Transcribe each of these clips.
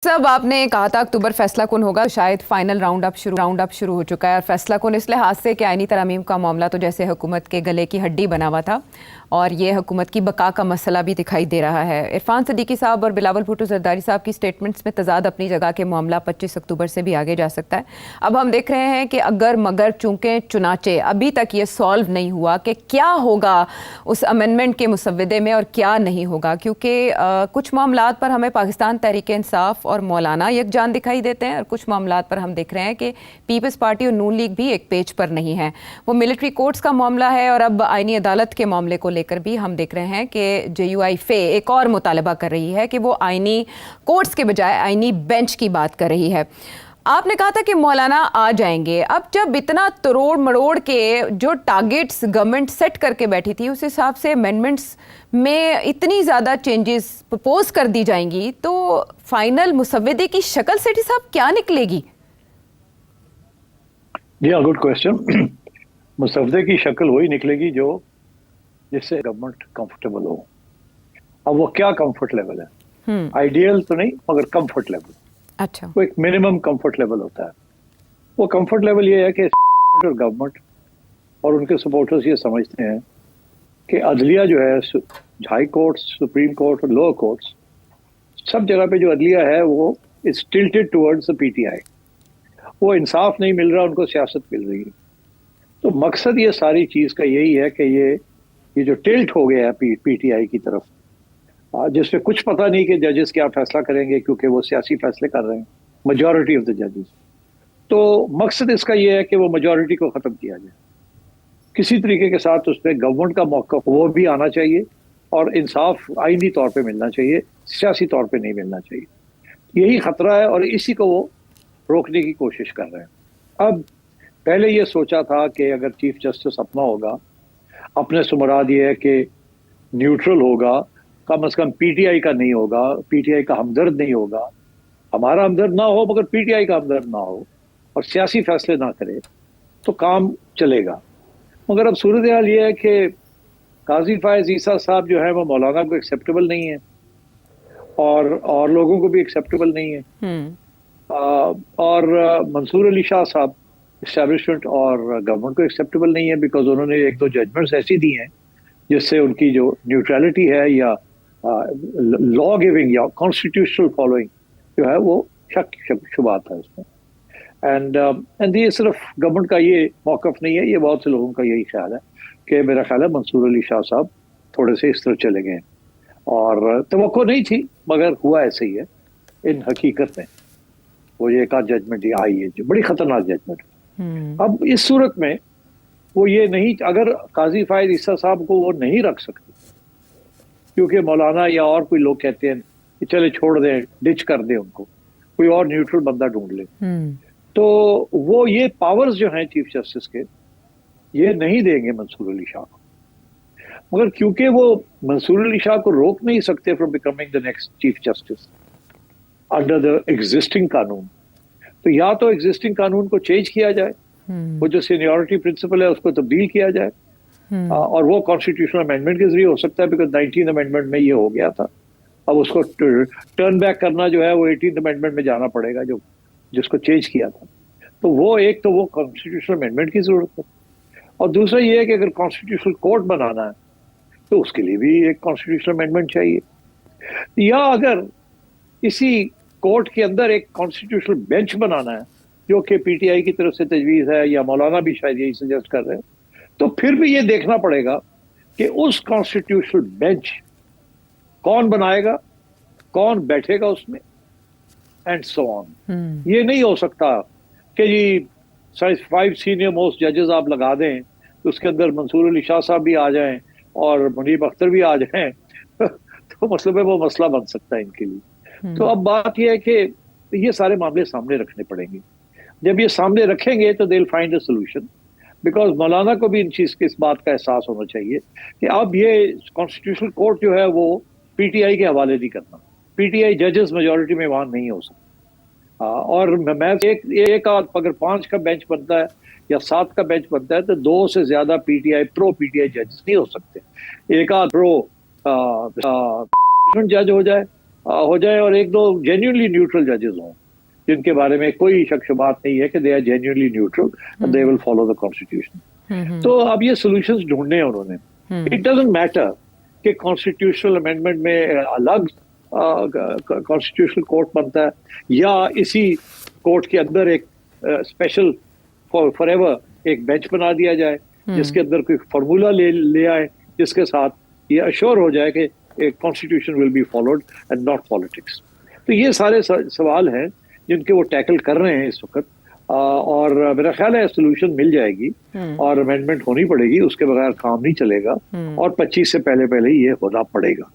सब आपने कहा था अक्टूबर फैसला कुन होगा, तो शायद फाइनल राउंड अप शुरू हो चुका है। और फैसला कुन इस लिहाज से कि आईनी तरमीम का मामला तो जैसे हुकूमत के गले की हड्डी बना हुआ था और ये हुकूमत की बका का मसला भी दिखाई दे रहा है। इरफान सिद्दीकी साहब और बिलावल भुट्टो जरदारी साहब की स्टेटमेंट्स में तजाद अपनी जगह के मामला 25 अक्टूबर से भी आगे जा सकता है। अब हम देख रहे हैं कि अगर मगर चूंकि चुनाचे अभी तक ये सॉल्व नहीं हुआ कि क्या होगा उस अमेंडमेंट के मुसव्वदे में और क्या नहीं होगा, क्योंकि कुछ मामलात पर हमें पाकिस्तान तहरीक इंसाफ और मौलाना यकजान दिखाई देते हैं और कुछ मामलात पर हम देख रहे हैं कि पीपल्स पार्टी और नून लीग भी एक पेज पर नहीं है। वो मिलिट्री कोर्ट्स का मामला है और अब आईनी अदालत के मामले को लेकर भी हम देख रहे हैं कि JUI फे एक और मुतालबा कर रही है कि वो आईनी कोर्ट्स के बजाय आईनी बेंच की बात कर रही है। आपने कहा था कि मौलाना आ जाएंगे। अब जब इतना तोड़ मरोड़ के जो टारगेट्स गवर्नमेंट सेट करके बैठी थी उस हिसाब से अमेंडमेंट्स में इतनी ज़्यादा चेंजेस प्रपोज कर दी जाएंगी तो फाइनल मुसव्वदे की शक्ल सेठी साहब क्या निकलेगी? जी हाँ, गुड क्वेश्चन। मुसव्वदे की शक्ल वही निकलेगी जो जिससे गवर्नमेंट कंफर्टेबल हो। अब वो क्या कंफर्ट लेवल है? आइडियल तो नहीं मगर कंफर्ट लेवल। अच्छा, वो एक मिनिमम कंफर्ट लेवल होता है। वो कंफर्ट लेवल ये है कि और गवर्नमेंट और उनके सपोर्टर्स ये समझते हैं कि अदलिया जो है, हाई कोर्ट्स, सुप्रीम कोर्ट और लोअर कोर्ट्स, सब जगह पे जो अदलिया है वो is tilted towards the PTI। वो इंसाफ नहीं मिल रहा, उनको सियासत मिल रही है। तो मकसद ये सारी चीज का यही है कि ये जो टिल्ट हो गया है PTI की तरफ, जिसमें कुछ पता नहीं कि जजेस क्या फैसला करेंगे, क्योंकि वो सियासी फैसले कर रहे हैं, मेजॉरिटी ऑफ द जजेस। तो मकसद इसका ये है कि वो मेजॉरिटी को खत्म किया जाए। किसी तरीके के साथ उसमें गवर्नमेंट का मौका वो भी आना चाहिए और इंसाफ आईनी तौर पे मिलना चाहिए, सियासी तौर पे नहीं मिलना चाहिए। यही खतरा है और इसी को वो रोकने की कोशिश कर रहे हैं। अब पहले ये सोचा था कि अगर चीफ जस्टिस अपना होगा, अपने से मुराद ये है कि न्यूट्रल होगा, कम से कम PTI का नहीं होगा, PTI का हमदर्द नहीं होगा, हमारा हमदर्द ना हो मगर PTI का हमदर्द ना हो और सियासी फैसले ना करे तो काम चलेगा। मगर अब सूरत हाल ये है कि काजी फायज ईसा साहब जो है वो मौलाना को एक्सेप्टेबल नहीं है और लोगों को भी एक्सेप्टेबल नहीं है। और मंसूर अली शाह साहब इस्टेब्लिशमेंट और गवर्नमेंट को एक्सेप्टेबल नहीं है, बिकॉज उन्होंने एक दो जजमेंट्स ऐसी दी हैं जिससे उनकी जो न्यूट्रलिटी है या लॉ गिविंग या कॉन्स्टिट्यूशनल फॉलोइंग जो है वो शक शुबात है उसमें। एंड ये सिर्फ गवर्नमेंट का ये मौकफ नहीं है, ये बहुत से लोगों का यही ख्याल है कि मेरा ख्याल है मंसूर अली शाह साहब थोड़े से इस तरह चले गए और तवक्को नहीं थी मगर हुआ ऐसे ही है। इन हकीकत में वो ये एक आध जजमेंट आई है जो बड़ी खतरनाक जजमेंट। अब इस सूरत में वो ये नहीं, अगर काजी फायद ईसा साहब को वो नहीं रख सकते क्योंकि मौलाना या और कोई लोग कहते हैं कि चले छोड़ दें, डिच कर दें उनको, कोई और न्यूट्रल बंदा ढूंढ ले, तो वो ये पावर्स जो हैं चीफ जस्टिस के ये नहीं देंगे मंसूर अली शाह को। मगर क्योंकि वो मंसूर अली शाह को रोक नहीं सकते from becoming the next chief justice under the existing कानून, तो या तो एग्जिस्टिंग कानून को चेंज किया जाए, वो जो सीनियरिटी प्रिंसिपल है उसको तब्दील किया जाए, और वो कॉन्स्टिट्यूशनल अमेंडमेंट के जरिए हो सकता है, बिकॉज 19th अमेंडमेंट में ये हो गया था। अब उसको टर्न बैक करना जो है वो 18th अमेंडमेंट में जाना पड़ेगा जो जिसको चेंज किया था। तो वो एक तो वो कॉन्स्टिट्यूशनल अमेंडमेंट की जरूरत है, और दूसरा ये है कि अगर कॉन्स्टिट्यूशनल कोर्ट बनाना है तो उसके लिए भी एक कॉन्स्टिट्यूशनल अमेंडमेंट चाहिए, या अगर इसी कोर्ट के अंदर एक कॉन्स्टिट्यूशनल बेंच बनाना है जो कि PTI की तरफ से तजवीज़ है या मौलाना भी शायद यही सजेस्ट कर रहे हैं, तो फिर भी ये देखना पड़ेगा कि उस कॉन्स्टिट्यूशनल बेंच कौन बनाएगा, कौन बैठेगा उसमें, एंड सो ऑन। ये नहीं हो सकता कि जी 5 सीनियर मोस्ट जजेस आप लगा दें तो उसके अंदर मंसूर अली शाह साहब भी आ जाएं और मुनीब अख्तर भी आ जाएं तो मतलब वो मसला बन सकता है इनके लिए। तो अब बात यह है कि ये सारे मामले सामने रखने पड़ेंगे। जब ये सामने रखेंगे तो they will find a solution, because मौलाना को भी इन चीज के इस बात का एहसास होना चाहिए कि अब ये कॉन्स्टिट्यूशनल कोर्ट जो है वो PTI के हवाले नहीं करना। PTI जजेस मेजॉरिटी में वहां नहीं हो सकता, और मैं एक अगर 5 का बेंच बनता है या 7 का बेंच बनता है तो 2 से ज्यादा प्रो PTI जजेस नहीं हो सकते। एक आध प्रो जज हो जाए हो जाए और एक दो जेन्युइनली न्यूट्रल जजेस हों जिनके बारे में कोई शक शुबात नहीं है कि they are genuinely neutral and they will follow the constitution. तो अब ये सॉल्यूशंस ढूंढने हैं उन्होंने। इट डजंट मैटर कि कॉन्स्टिट्यूशनल अमेंडमेंट में अलग कॉन्स्टिट्यूशनल कोर्ट बनता है या इसी कोर्ट के अंदर एक स्पेशल फॉर एवर एक बेंच बना दिया जाए जिसके अंदर कोई फार्मूला ले आए जिसके साथ ये अश्योर हो जाए कि constitution will be followed and not politics. तो ये सारे सवाल हैं जिनके वो टैकल कर रहे हैं इस वक्त, और मेरा ख्याल है सोल्यूशन मिल जाएगी और अमेंडमेंट होनी पड़ेगी, उसके बगैर काम नहीं चलेगा और 25 से पहले ही ये होना पड़ेगा।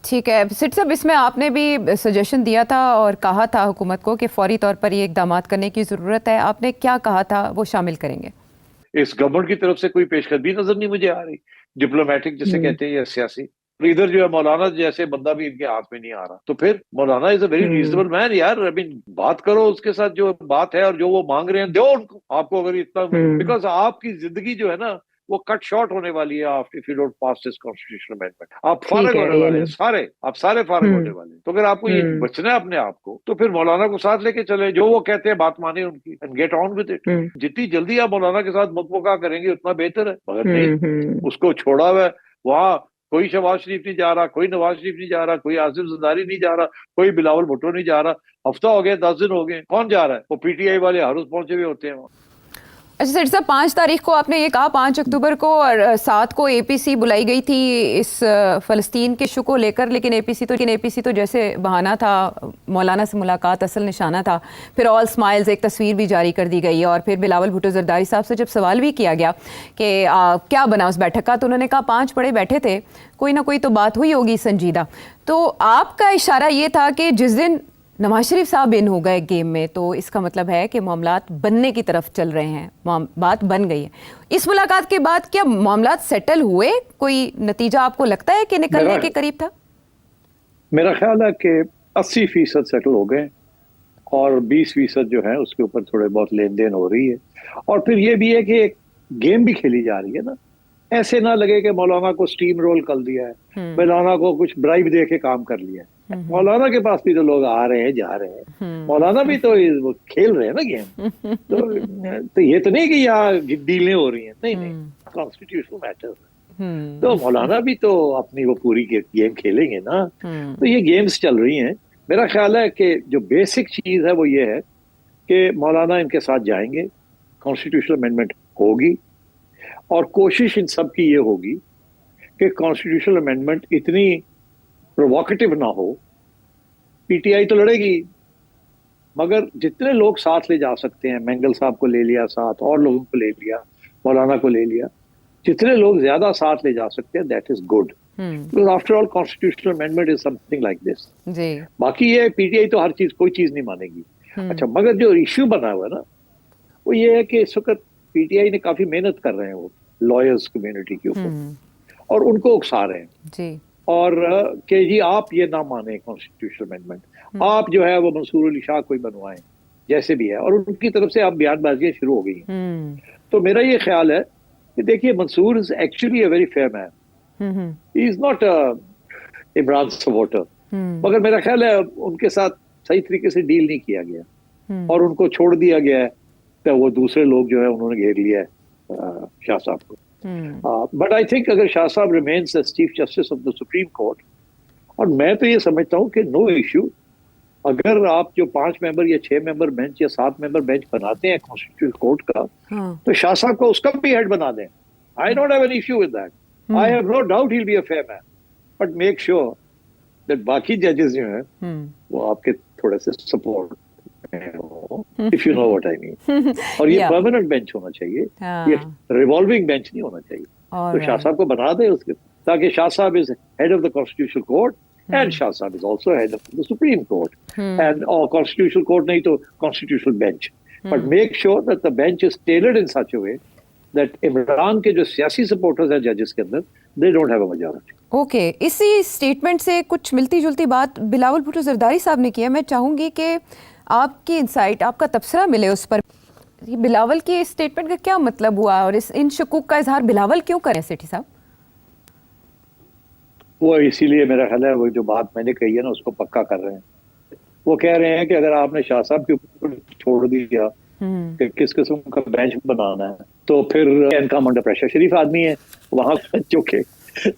ठीक है सिट साहब, इसमें आपने भी सजेशन दिया था और कहा था हुकूमत को कि फौरी तौर पर ये इकदाम करने की ज़रूरत है, आपने क्या कहा था वो शामिल करेंगे? इस गवर्नमेंट की तरफ से कोई पेशकदमी नजर नहीं मुझे आ रही, डिप्लोमेटिक जिसे कहते हैं या सियासी। इधर जो है मौलाना जैसे बंदा भी इनके हाथ में नहीं आ रहा, तो फिर मौलाना is a very reasonable man यार। आई मीन बात करो उसके साथ, जो बात है और जो वो मांग रहे हैं दो उनको, आपको अगर इतना, बिकॉज आपकी जिंदगी जो है ना वो कट शॉर्ट होने वाली है after if you don't pass this constitutional amendment. आप फारिग होने वाले हैं सारे, आप सारे फारिग होने वाले हैं। तो अगर आपको ये बचना है अपने आप को तो फिर मौलाना को साथ लेके चले, जो वो कहते हैं बात माने उनकी and get on with it. जितनी जल्दी आप मौलाना के साथ मुकबका करेंगे उतना बेहतर है, मगर नहीं, उसको छोड़ा हुआ है वहां। कोई शहबाज शरीफ नहीं जा रहा, कोई नवाज शरीफ नहीं जा रहा, कोई आसिफ जरदारी नहीं जा रहा, कोई बिलावल भुट्टो नहीं जा रहा। हफ्ता हो गया, 10 दिन हो गए, कौन जा रहा है? वो पीटीआई वाले हर रोज पहुंचे हुए होते हैं वहाँ। अच्छा सेठ साहब, 5 तारीख को आपने ये कहा 5 अक्टूबर को और 7 को एपीसी बुलाई गई थी इस फ़लस्तीन के इशू को लेकर, लेकिन एपीसी तो जैसे बहाना था, मौलाना से मुलाकात असल निशाना था। फिर ऑल स्माइल्स एक तस्वीर भी जारी कर दी गई और फिर बिलावल भुट्टो जरदारी साहब से जब सवाल भी किया गया कि क्या बना उस बैठक का, तो उन्होंने कहा 5 बड़े बैठे थे, कोई ना कोई तो बात हुई होगी संजीदा। तो आपका इशारा ये था कि जिस दिन नवाज शरीफ साहब इन हो गए गेम में तो इसका मतलब है कि मामलात बनने की तरफ चल रहे हैं, बात बन गई है। इस मुलाकात के बाद क्या मामलात सेटल हुए? कोई नतीजा आपको लगता है कि निकलने के करीब था? मेरा ख्याल है कि 80% सेटल हो गए और 20% जो है उसके ऊपर थोड़े बहुत लेन देन हो रही है। और फिर ये भी है कि एक गेम भी खेली जा रही है ना, ऐसे ना लगे कि मौलाना को स्टीम रोल कर दिया है, मौलाना को कुछ ब्राइब दे के काम कर लिया है। मौलाना के पास भी तो लोग आ रहे हैं जा रहे हैं, मौलाना भी तो वो खेल रहे हैं ना गेम। तो ये तो नहीं कि यहाँ डीलें हो रही हैं, नहीं, कॉन्स्टिट्यूशनल मैटर। तो मौलाना भी तो अपनी वो पूरी गेम खेलेंगे ना। तो ये गेम्स चल रही हैं। मेरा ख्याल है कि जो बेसिक चीज है वो ये है कि मौलाना इनके साथ जाएंगे, कॉन्स्टिट्यूशनल अमेंडमेंट होगी और कोशिश इन सब की ये होगी कि कॉन्स्टिट्यूशनल अमेंडमेंट इतनी प्रोवोकेटिव ना हो। पीटीआई तो लड़ेगी, मगर जितने लोग साथ ले जा सकते हैं, मेंगल साहब को ले लिया साथ, और लोगों को ले लिया, मौलाना को ले लिया, जितने लोग ज्यादा साथ ले जा सकते हैं that is good, because after all constitutional amendment is something like this. बाकी ये पीटीआई तो हर चीज, कोई चीज नहीं मानेगी। अच्छा, मगर जो इश्यू बना हुआ है ना वो ये है कि इस वक्त पीटीआई ने काफी मेहनत कर रहे हैं वो लॉयर्स कम्युनिटी के ऊपर और उनको उकसा रहे हैं जी। और कि जी आप ये ना माने कॉन्स्टिट्यूशनल अमेंडमेंट, आप जो है वो मंसूर अली शाह कोई बनवाएं जैसे भी है, और उनकी तरफ से अब बयानबाजियां शुरू हो गई हैं। तो मेरा ये ख्याल है कि देखिए Mansoor is actually a very fair man, he is not Imran supporter, मगर मेरा ख्याल है उनके साथ सही तरीके से डील नहीं किया गया और उनको छोड़ दिया गया है। तो वो दूसरे लोग जो है उन्होंने घेर लिया है शाह साहब को। बट आई थिंक अगर Shah sahab remains as chief justice of the supreme court, और मैं तो ये समझता हूँ कि नो इश्यू, अगर आप जो 5 मेंबर या 6 मेंबर बेंच या 7 मेंबर बेंच बनाते हैं कॉन्स्टिट्यूशनल कोर्ट का, तो शाह साहब को उसका भी हेड बना दें। I don't have an issue with that, I have no doubt he will be a fair man, but make sure that बाकी जजेस जो हैं वो आपके थोड़े से support if you know what I mean. और ये परमानेंट बेंच होना चाहिए, ये रिवॉल्विंग बेंच नहीं होना चाहिए। तो शाह साहब को बना दे उसके, ताकि शाह साहब is head of the constitutional court and Shah Saab is also head of the Supreme Court and or Constitutional Court nahi to Constitutional Bench, but make sure that the bench is tailored in such a way that Imran के जो सियासी supporters हैं judges के अंदर, they don't have a majority. Okay, इसी statement से कुछ मिलती जुलती बात बिलावल भुट्टो जरदारी साहब ने किया। मैं चाहूंगी कि आपकी इंसाइट, आपका तबसरा मिले उस पर। बिलावल के स्टेटमेंट का क्या मतलब हुआ और इन शकूक का इजहार बिलावल क्यों करें सेठी साहब? वो इसीलिए मेरा ख्याल है वो जो बात मैंने कही है ना उसको पक्का कर रहे हैं. वो कह रहे हैं कि अगर आपने शाह साहब के ऊपर छोड़ दिया कि किस किस्म का बेंच बनाना है तो फिर कैन कम अंडर प्रेशर. शरीफ आदमी है वहां जो कि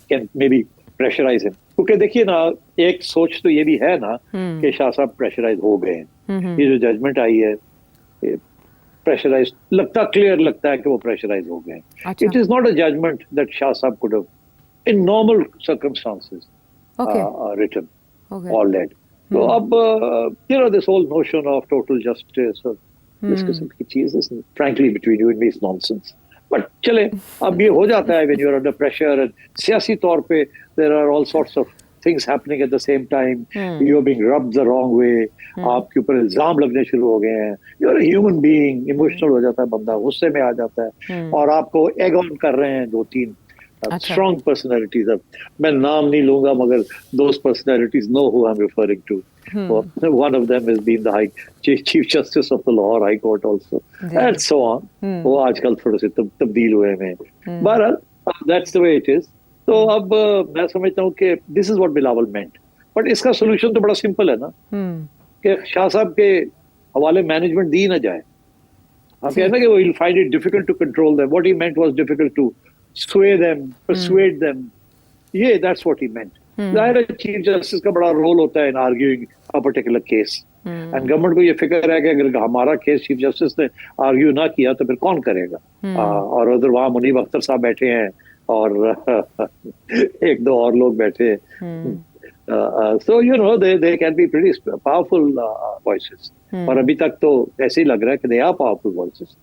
can maybe pressurise him. क्योंकि देखिए ना एक सोच तो ये भी है ना कि शाह साहब प्रेशराइज हो गए हैं. ये जो जजमेंट आई है प्रेशराइज क्लियर लगता है कि वो प्रेशराइज हो गए हैं. It is not a judgment that Shah sahab could have in normal circumstances written और लेड. तो अब you know this whole notion of total justice और इस किस्म की चीज is frankly between you and me is nonsense. But चले अब ये हो जाता है when you're under pressure and सियासी तौर पे there are all sorts of things happening at the same time. You're being rubbed the wrong way. आपके ऊपर इल्जाम लगने शुरू हो गए हैं. You're a human being. Emotional हो जाता है बंदा, गुस्से में आ जाता है और आपको egg on कर रहे हैं 2-3 strong personalities. मैं नाम नहीं लूंगा मगर those personalities know who I'm referring to. One of them has been the Chief Justice of the Lahore High Court also, and so on. वो आजकल थोड़े से तब्दील हुए हैं. बहरहाल that's the way it is. तो अब मैं समझता हूँ कि this is what Bilawal meant. But इसका solution तो बड़ा simple है ना कि शाह साहब के हवाले मैनेजमेंट दी ना जाए. आप कहते हैं कि वो will find it difficult to control them. What he meant was difficult to sway them, persuade them. Yeah, that's what he meant. ज़ाहिर है चीफ जस्टिस का बड़ा रोल होता है in arguing a particular case. And government को ये फिक्र है कि अगर हमारा केस चीफ जस्टिस ने आर्ग्यू ना किया तो फिर कौन करेगा. और उधर वहाँ मुनीब अख्तर साहब बैठे हैं और एक दो और लोग बैठे हैं. So you know they can be pretty powerful voices. और अभी तक तो ऐसे ही लग रहा है कि they are powerful voices.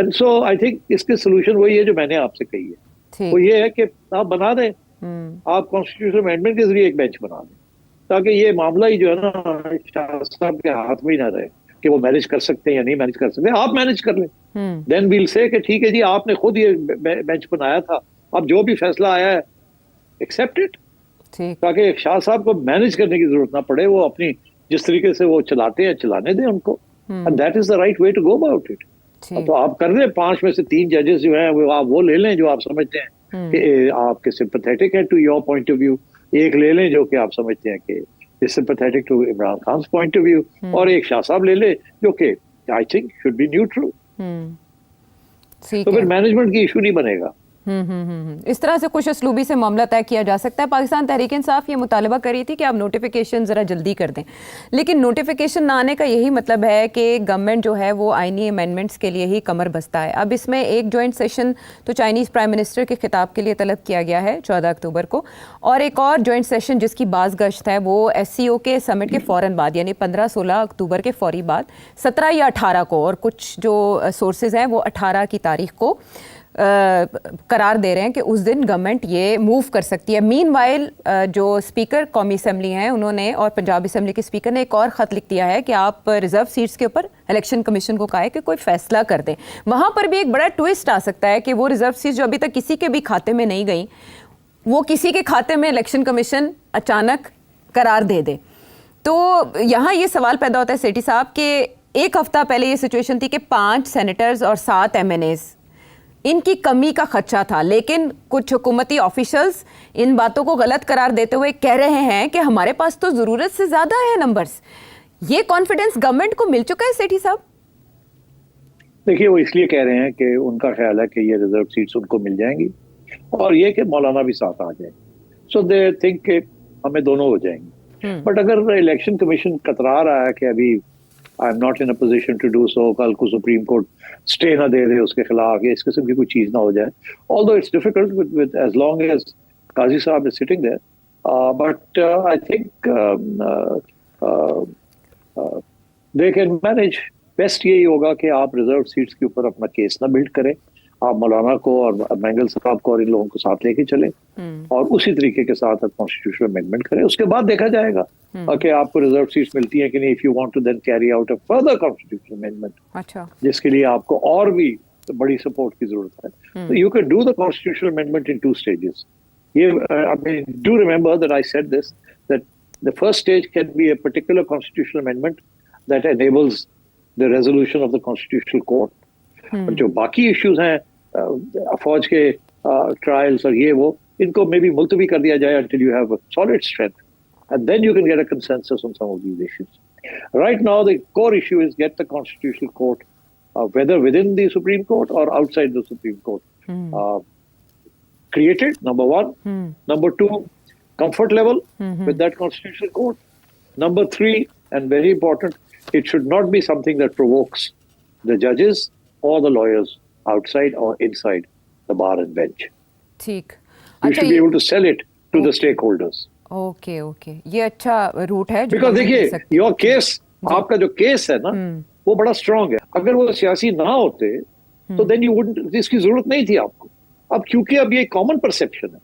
And so I think इसके solution वही है जो मैंने आपसे कही है. वो ये है कि आप बना दें, आप कॉन्स्टिट्यूशन अमेंडमेंट के जरिए एक बेंच बना दें ताकि ये मामला ही जो है ना शाह साहब के हाथ में ही ना रहे कि वो मैनेज कर सकते हैं या नहीं मैनेज कर सकते. आप मैनेज कर लें. देन वील से कि ठीक है जी आपने खुद ये बेंच बनाया था, अब जो भी फैसला आया है एक्सेप्ट इट, ताकि शाह साहब को मैनेज करने की जरूरत ना पड़े. वो अपनी जिस तरीके से वो चलाते हैं चलाने दें उनको. And that is the right way to go about it. तो आप कर रहे हैं 5 में से 3 जजेस जो हैं वो आप वो ले लें जो आप समझते हैं कि आपके सिंपैथेटिक है to your point of view. एक ले लें जो कि आप समझते हैं कि sympathetic to Imran Khan point of view, और एक शाह साहब ले ले जो कि I think should be neutral. तो फिर मैनेजमेंट की इशू नहीं बनेगा. इस तरह से कुछ असलूबी से मामला तय किया जा सकता है. पाकिस्तान तहरीक इंसाफ ये मुतालबा कर रही थी कि आप नोटिफिकेशन ज़रा जल्दी कर दें, लेकिन नोटिफिकेशन ना आने का यही मतलब है कि गवर्नमेंट जो है वो आइनी अमेंडमेंट्स के लिए ही कमर बस्ता है. अब इसमें एक जॉइंट सेशन तो चाइनीज़ प्राइम मिनिस्टर के खिताब के लिए तलब किया गया है 14 अक्टूबर को, और एक और जॉइंट सेशन जिसकी बाज़गश्त है वो SCO के समिट के फ़ौरन बाद यानी 15-16 अक्टूबर के फौरी बाद 17 या 18 को, और कुछ जो सोर्सेज हैं वो 18 की तारीख को करार दे रहे हैं कि उस दिन गवर्नमेंट ये मूव कर सकती है. मीनवाइल जो स्पीकर कौमी असम्बली हैं उन्होंने और पंजाब असम्बली के स्पीकर ने एक और ख़त लिख दिया है कि आप रिजर्व सीट्स के ऊपर इलेक्शन कमीशन को कहा है कि कोई फैसला कर दें. वहाँ पर भी एक बड़ा ट्विस्ट आ सकता है कि वो रिजर्व सीट्स जो अभी तक किसी के भी खाते में नहीं गई वो किसी के खाते में इलेक्शन कमीशन अचानक करार दे दे. तो यहाँ ये सवाल पैदा होता है सेठी साहब कि एक हफ्ता पहले ये सिचुएशन थी कि 5 सेनेटर्स और 7 MNAs इनकी कमी का खदशा था, लेकिन कुछ हुकूमती ऑफिशियल्स इन बातों को गलत करार देते हुए कह रहे हैं कि हमारे पास तो ज़रूरत से ज़्यादा है नंबर्स. ये कॉन्फिडेंस गवर्नमेंट को मिल चुका है सेठी साहब? देखिए वो इसलिए कह रहे हैं कि उनका ख्याल है कि ये रिजर्व सीट्स उनको मिल जाएंगी और ये कि मौलाना भी साथ आ जाए. सो दे थिंक कि हमें दोनों हो जाएंगे. बट अगर इलेक्शन कमीशन कतरा रहा है कि अभी I am not in a position to do so, कल को सुप्रीम कोर्ट स्टे ना दे दे उसके खिलाफ, या इस किस्म की कोई चीज ना हो जाए, although it's difficult with as long as Qazi sahab is sitting there. But I think they can manage. Best यही होगा कि आप रिजर्व सीट्स के ऊपर अपना केस ना बिल्ड करें, आप मौलाना को और मैंगल साहब को और इन लोगों को साथ लेके चले और उसी तरीके के साथ कॉन्स्टिट्यूशनल अमेंडमेंट करें. उसके बाद देखा जाएगा कि आपको रिजर्व सीट्स मिलती हैं कि नहीं. If you want to then carry out a further constitutional amendment, अच्छा, जिसके लिए आपको और भी बड़ी सपोर्ट की जरूरत है, तो you can do the constitutional amendment in 2 stages. ये I mean, do remember that I said this, that the first stage can be a particular constitutional amendment that enables the resolution of the constitutional court. और जो बाकी issues हैं फौज के trials और ये वो इनको मे बी मुलतवी कर दिया जाए until you have a solid strength, and then you can get a consensus on some of these issues. Right now, the core issue is get the Constitutional Court, whether within the Supreme Court or outside the Supreme Court, created, number one. Number two, comfort level with that Constitutional Court. Number three, and very important, it should not be something that provokes the judges or the lawyers outside or inside the bar and bench. ठीक. You should be able to sell it to the stakeholders. Okay okay, ये अच्छा root है जो Because हम कह देखिए, सकते your case, आपका जो केस है ना, वो बड़ा स्ट्रांग है. अगर वो सियासी ना होते, तो then you wouldn't, इसकी जरूरत नहीं थी आपको. अब क्योंकि अब ये कॉमन परसेप्शन है